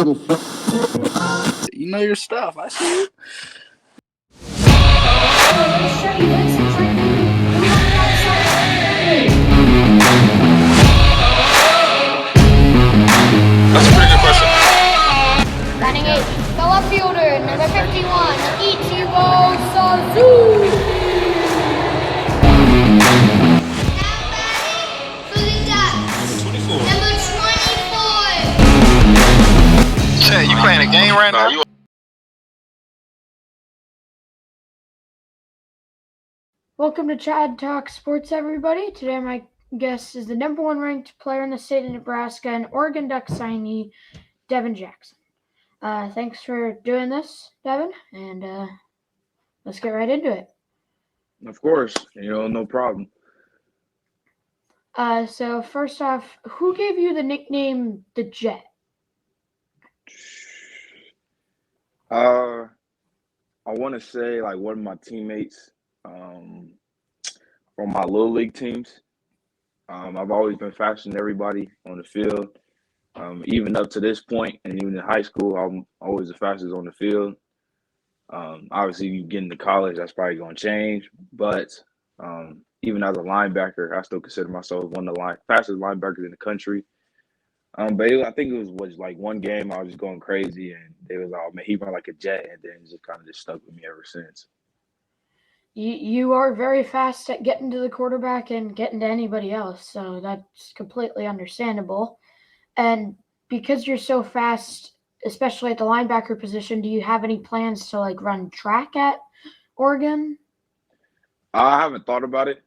You know your stuff. I see you. That's a pretty good question. Batting 8, the left fielder, number 51, Ichigo Sazu. Number 24. Chet, you playing a game right now? Welcome to Chad Talk Sports, everybody. Today my guest is the number 1 ranked player in the state of Nebraska and Oregon Ducks signee, Devon Jackson. Thanks for doing this, Devon, and let's get right into it. Of course, no problem. So first off, who gave you the nickname the Jet? I want to say like one of my teammates from my little league teams. I've always been faster than everybody on the field. Even up to this point, and even in high school, I'm always the fastest on the field. Obviously, you get into college, that's probably going to change. But even as a linebacker, I still consider myself one of the fastest linebackers in the country. But I think it was like one game I was just going crazy, and they was like, "Oh man, he run like a jet," and then it just kind of stuck with me ever since. You are very fast at getting to the quarterback and getting to anybody else, so that's completely understandable. And because you're so fast, especially at the linebacker position, do you have any plans to like run track at Oregon? I haven't thought about it.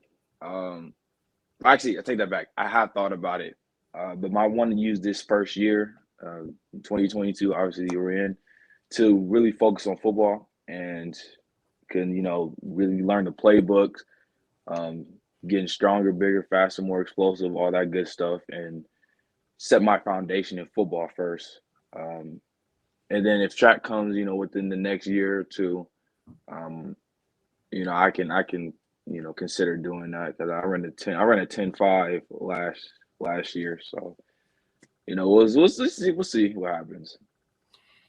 Actually, I take that back. I have thought about it, but I want to use this first year, 2022, obviously we're in, to really focus on football and can, really learn the playbooks, getting stronger, bigger, faster, more explosive, all that good stuff, and set my foundation in football first. And then if track comes, within the next year or two, I can consider doing that because I ran a 10.5 last year. So, we'll see what happens.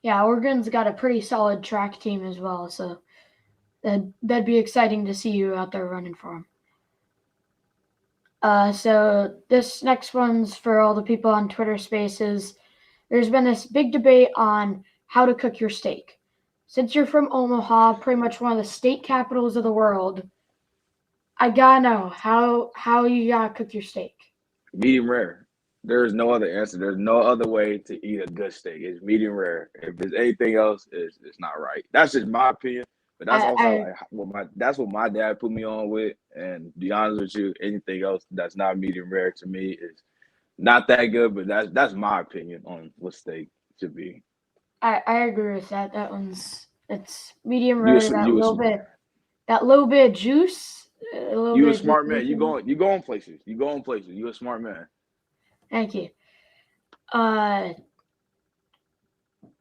Yeah, Oregon's got a pretty solid track team as well, so that'd be exciting to see you out there running for them. So this next one's for all the people on Twitter Spaces. There's been this big debate on how to cook your steak. Since you're from Omaha, pretty much one of the state capitals of the world, I gotta know how you gotta cook your steak. Medium rare. There's no other answer. There's no other way to eat a good steak. It's medium rare. If there's anything else, it's not right. That's just my opinion. But that's that's what my dad put me on with. And to be honest with you, anything else that's not medium rare to me is not that good. But that's my opinion on what steak should be. I agree with that. It's medium rare. That little bit of juice. You a smart man. You go on places. You a smart man. Thank you.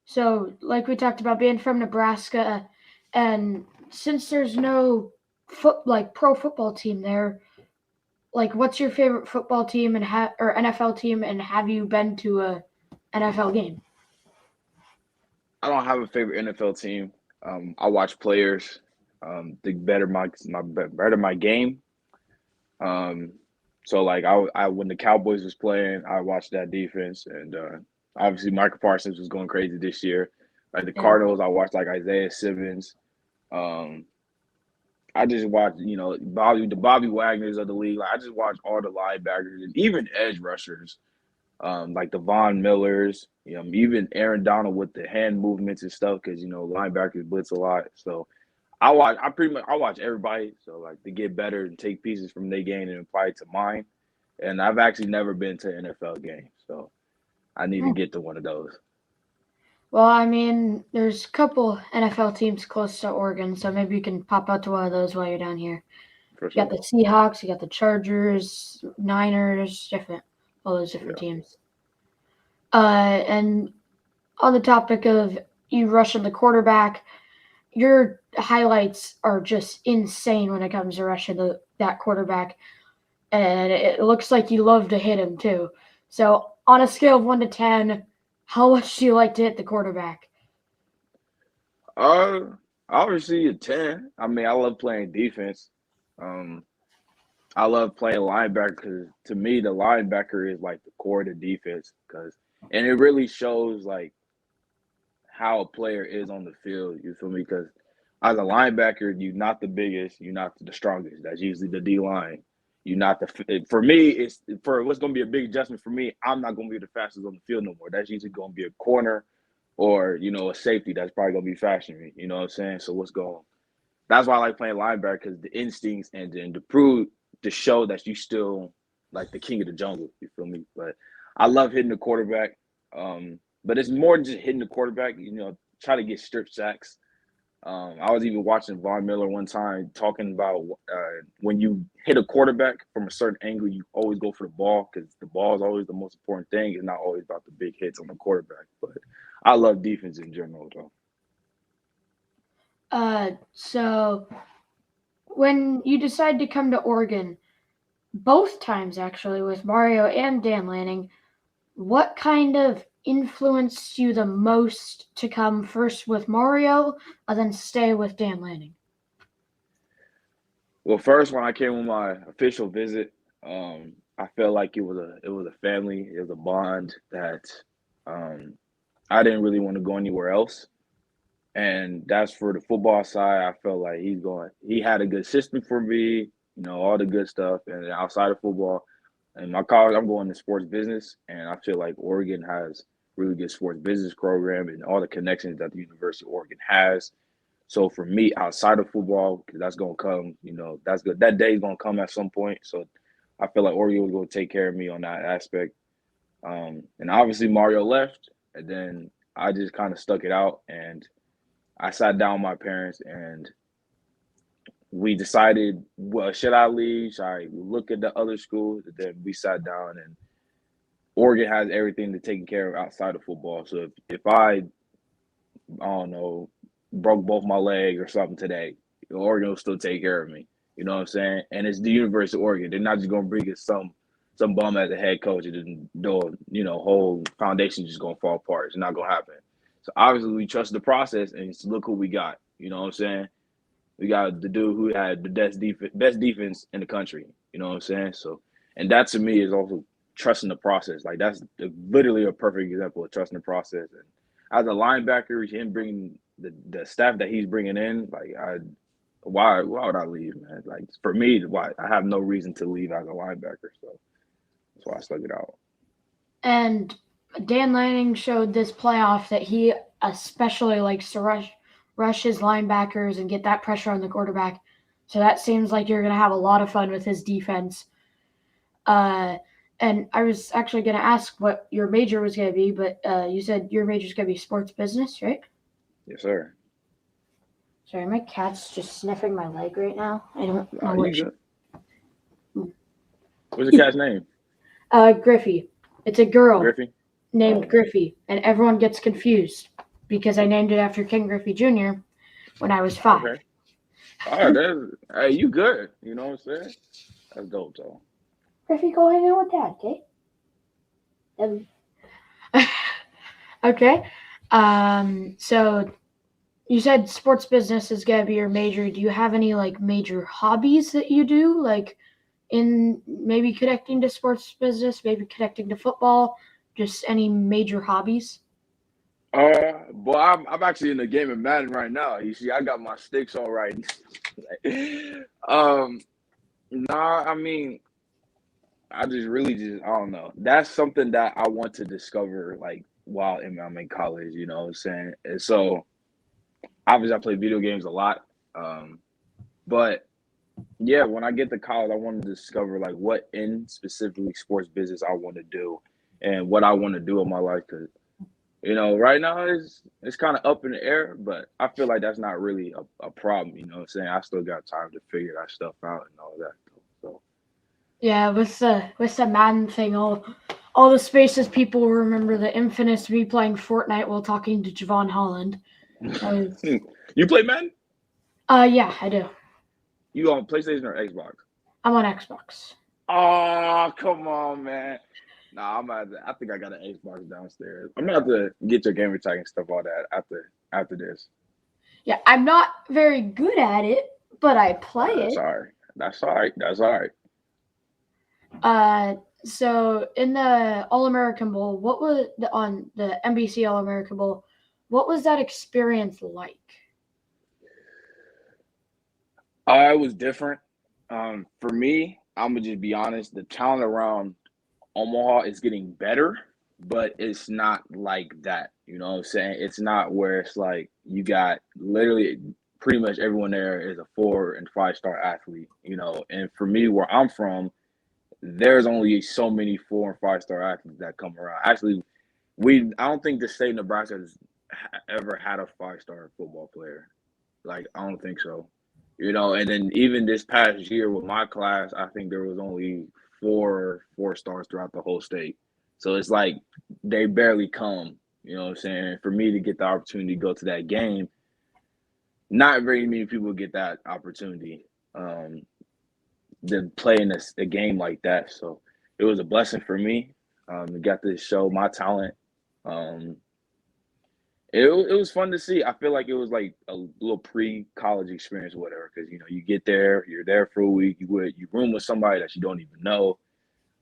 So like we talked about being from Nebraska, and since there's no pro football team there, like what's your favorite football team or NFL team, and have you been to a NFL game? I don't have a favorite NFL team. I watch players to better my game. So like I when the Cowboys was playing, I watched that defense, and obviously Michael Parsons was going crazy this year. Like the Cardinals, I watched like Isaiah Simmons. I just watched, the Bobby Wagners of the league. Like I just watched all the linebackers and even edge rushers, like the Von Millers, even Aaron Donald with the hand movements and stuff, because linebackers blitz a lot. So I watch everybody. So like to get better and take pieces from their game and apply it to mine. And I've actually never been to an NFL game, so I need to get to one of those. Well, I mean, there's a couple NFL teams close to Oregon, so maybe you can pop out to one of those while you're down here. For sure. You got the Seahawks, you got the Chargers, Niners, all those different teams. And on the topic of you rushing the quarterback, your highlights are just insane when it comes to rushing that quarterback. And it looks like you love to hit him too. So on a scale of 1 to 10, How much do you like to hit the quarterback? Obviously a 10. I mean, I love playing defense. Um, I love playing linebacker because to me, the linebacker is like the core of the defense. And it really shows like how a player is on the field. You feel me? Because as a linebacker, you're not the biggest, you're not the strongest. That's usually the D line. You're not the. For me, it's for what's going to be a big adjustment for me. I'm not going to be the fastest on the field no more. That's usually going to be a corner or a safety that's probably going to be faster than me. You know what I'm saying? So what's going? That's why I like playing linebacker because the instincts and then to prove to show that you still like the king of the jungle. You feel me? But I love hitting the quarterback. But it's more than just hitting the quarterback. Try to get strip sacks. I was even watching Von Miller one time talking about when you hit a quarterback from a certain angle, you always go for the ball because the ball is always the most important thing. It's not always about the big hits on the quarterback. But I love defense in general, though. So when you decide to come to Oregon, both times actually with Mario and Dan Lanning, what kind of influenced you the most to come first with Mario and then stay with Dan Lanning? Well, first when I came on my official visit, I felt like it was a family, it was a bond that I didn't really want to go anywhere else. And that's for the football side. I felt like he had a good system for me, all the good stuff. And outside of football, in my college, I'm going to sports business. And I feel like Oregon has really good sports business program and all the connections that the University of Oregon has. So for me, outside of football, because that's going to come, that's good. That day is going to come at some point. So I feel like Oregon was going to take care of me on that aspect. And obviously Mario left, and then I just kind of stuck it out. And I sat down with my parents and we decided, well, should I leave? Should I look at the other schools? And then we sat down and Oregon has everything to take care of outside of football. So if I don't know, broke both my legs or something today, Oregon will still take care of me. You know what I'm saying? And it's the University of Oregon. They're not just gonna bring in some bum as a head coach and the whole foundation just gonna fall apart. It's not gonna happen. So obviously we trust the process and look who we got. You know what I'm saying? We got the dude who had the best defense in the country. You know what I'm saying? So, and that to me is also trusting the process. Like that's literally a perfect example of trusting the process. And as a linebacker, him bringing the staff that he's bringing in, like why would I leave, man? Like for me, why I have no reason to leave as a linebacker. So that's why I stuck it out. And Dan Lanning showed this playoff that he especially likes to rush his linebackers and get that pressure on the quarterback. So that seems like you're going to have a lot of fun with his defense. And I was actually going to ask what your major was going to be, but you said your major is going to be sports business, right? Yes, sir. Sorry, my cat's just sniffing my leg right now. I don't know what. What's the cat's name? Griffey. It's a girl Griffey? named Griffey, and everyone gets confused because I named it after King Griffey Jr. when I was 5. Okay. All right, hey, you good. You know what I'm saying? That's dope, though. Griffey, go hang out with Dad, okay? Okay. So you said sports business is going to be your major. Do you have any major hobbies that you do, in maybe connecting to sports business, maybe connecting to football, just any major hobbies? Well, I'm actually in the game of Madden right now. You see, I got my sticks all right. I mean, I don't know. That's something that I want to discover, while I'm in college. You know what I'm saying? And so, obviously, I play video games a lot. But yeah, when I get to college, I want to discover what in specifically sports business I want to do and what I want to do in my life. Because right now it's kind of up in the air, but I feel like that's not really a problem. You know what I'm saying? I still got time to figure that stuff out and all that. So yeah, with the Madden thing, all the spaces people will remember the infamous me playing Fortnite while talking to Javon Holland. You play Madden? Yeah, I do. You on PlayStation or Xbox? I'm on Xbox. Oh, come on, man. Nah, I think I got an Xbox downstairs. I'm gonna have to get your gamer tag and stuff all that after this. Yeah, I'm not very good at it, but I play That's it. all right. That's all right. That's all right. So in the All-American Bowl, what was on the NBC All-American Bowl? What was that experience like? It was different. For me, I'm gonna just be honest. The talent around Omaha is getting better, but it's not like that. You know what I'm saying? It's not where it's like you got literally pretty much everyone there is a 4 and 5 star athlete. You know, and for me, where I'm from, there's only so many 4 and 5 star athletes that come around. Actually, I don't think the state of Nebraska has ever had a 5 star football player. Like, I don't think so. You know, and then even this past year with my class, I think there was only 4 stars throughout the whole state. So it's like they barely come. You know what I'm saying? And for me to get the opportunity to go to that game, not very many people get that opportunity to play in a game like that. So it was a blessing for me. Got to show my talent. Um, it was fun to see. I feel like it was like a little pre-college experience, or whatever. Because you get there, you're there for a week. You room with somebody that you don't even know.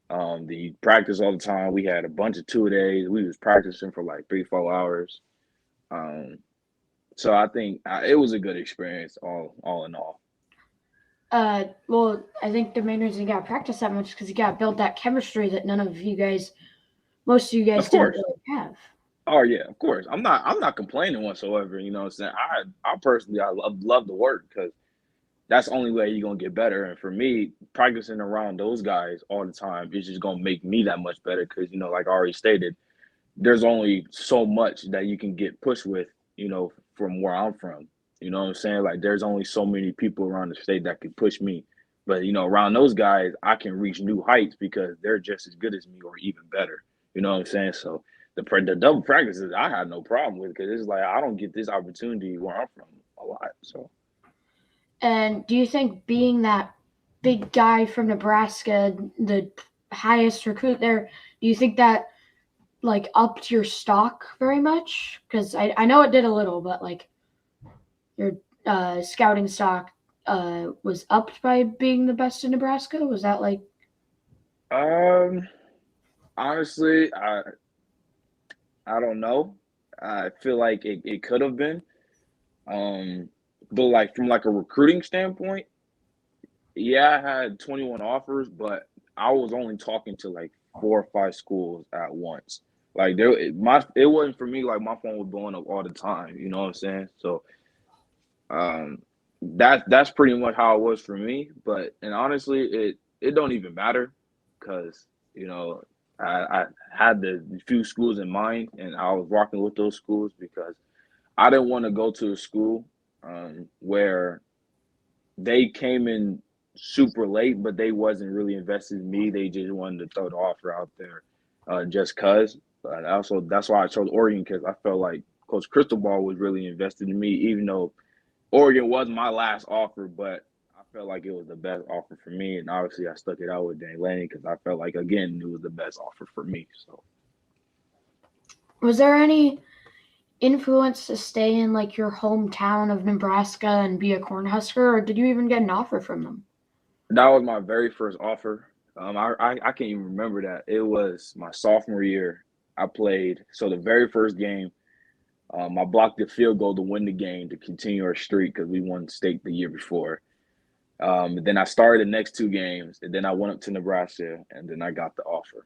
Then you practice all the time. We had a bunch of 2 days. We was practicing for like 3-4 hours. So I think it was a good experience, all in all. Well, I think the main reason you got to practice that much is because you got to build that chemistry that most of you guys Of didn't course. really have. Oh yeah, of course. I'm not complaining whatsoever. You know what I'm saying? I personally I love the work because that's the only way you're gonna get better. And for me, practicing around those guys all the time is just gonna make me that much better. Because like I already stated, there's only so much that you can get pushed with. From where I'm from. You know what I'm saying? Like there's only so many people around the state that can push me. But around those guys, I can reach new heights because they're just as good as me or even better. You know what I'm saying? So the double practices I had no problem with because it's like I don't get this opportunity where I'm from a lot. So And do you think being that big guy from Nebraska, the highest recruit there, do you think that like upped your stock very much? Because I know it did a little, but like your scouting stock was upped by being the best in Nebraska. Was that like? honestly, I don't know. I feel like it could have been. But like from like a recruiting standpoint, yeah, I had 21 offers, but I was only talking to like 4 or 5 schools at once. Like it wasn't for me. Like my phone was blowing up all the time. You know what I'm saying? So um, that's pretty much how it was for me. And honestly, it don't even matter because I had the few schools in mind, and I was rocking with those schools because I didn't want to go to a school where they came in super late, but they wasn't really invested in me. They just wanted to throw the offer out there just cause. But also that's why I chose Oregon because I felt like Coach Cristobal was really invested in me, even though Oregon was my last offer, but I felt like it was the best offer for me. And obviously I stuck it out with Dan Lanning because I felt like again it was the best offer for me. So Was there any influence to stay in like your hometown of Nebraska and be a Cornhusker, or did you even get an offer from them? that was my very first offer. I can't even remember that. It was my sophomore year. I played. So the very first game, I blocked the field goal to win the game to continue our streak because we won state the year before. Then I started the next 2 games, and then I went up to Nebraska, and then I got the offer.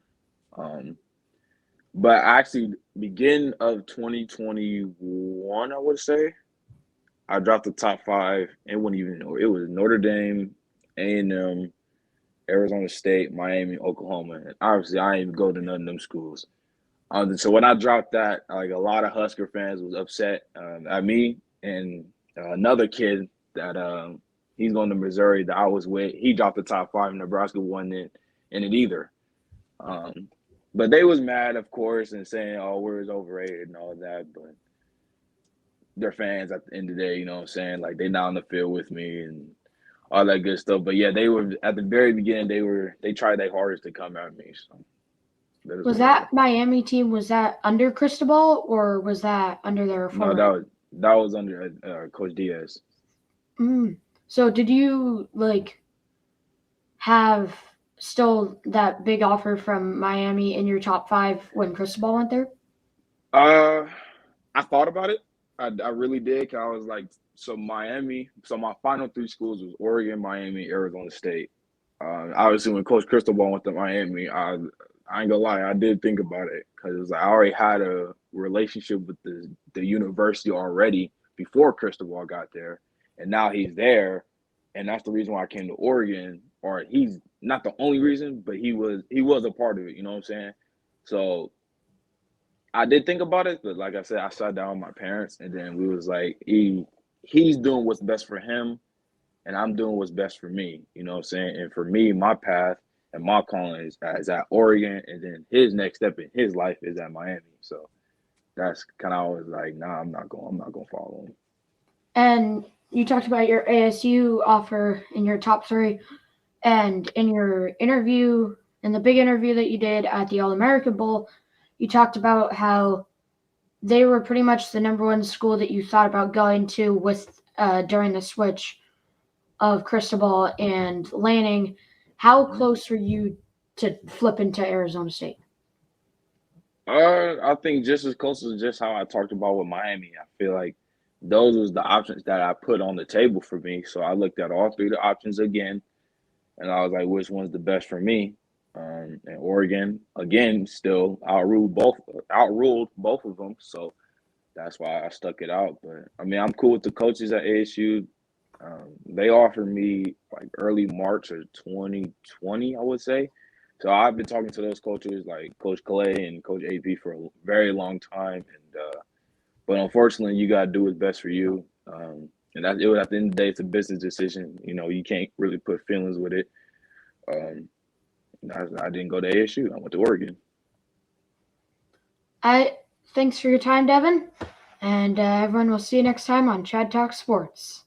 But actually, beginning of 2021, I would say, I dropped the top 5. It wasn't even it was Notre Dame, A&M, Arizona State, Miami, Oklahoma, and obviously I didn't even go to none of them schools. So when I dropped that, like a lot of Husker fans was upset at me and another kid that he's going to Missouri that I was with. He dropped the top 5. Nebraska wasn't in it either. But they was mad, of course, and saying, "Oh, we're overrated" and all that. But they're fans at the end of the day, you know what I'm saying? Like they not on the field with me and all that good stuff. But yeah, they were at the very beginning. They tried their hardest to come at me. So. Was that Miami team? Was that under Cristobal or was that under their No, former? that was under Coach Diaz. So did you have still that big offer from Miami in your top 5 when Cristobal went there? I thought about it. I really did. 'Cause I was like, so Miami. So my final 3 schools was Oregon, Miami, Arizona State. Obviously, when Coach Cristobal went to Miami, I ain't gonna lie, I did think about it because I already had a relationship with the university already before Cristobal got there, and now he's there, and that's the reason why I came to Oregon. Or he's not the only reason, but he was a part of it. You know what I'm saying? So I did think about it, but like I said, I sat down with my parents, and then we was like, he's doing what's best for him, and I'm doing what's best for me. You know what I'm saying? And for me, my path and my calling is at Oregon, and then his next step in his life is at Miami. So that's kind of always like, nah, I'm not going to follow him. And you talked about your ASU offer in your top 3, and in your interview, in the big interview that you did at the AllAmerican Bowl, you talked about how they were pretty much the number 1 school that you thought about going to with during the switch of Cristobal and Lanning. How close were you to flipping to Arizona State? I think just as close as just how I talked about with Miami. I feel like those was the options that I put on the table for me. So I looked at all 3 of the options again, and I was like, which one's the best for me? And Oregon, again, still outruled both of them. So that's why I stuck it out. But I mean, I'm cool with the coaches at ASU. They offered me like early March of 2020, I would say. So I've been talking to those coaches like Coach Clay and Coach AP for a very long time. And but unfortunately, you gotta do what's best for you. And at the end of the day, it's a business decision. You know, you can't really put feelings with it. I didn't go to ASU. I went to Oregon. Thanks for your time, Devon. And everyone, will see you next time on Chad Talk Sports.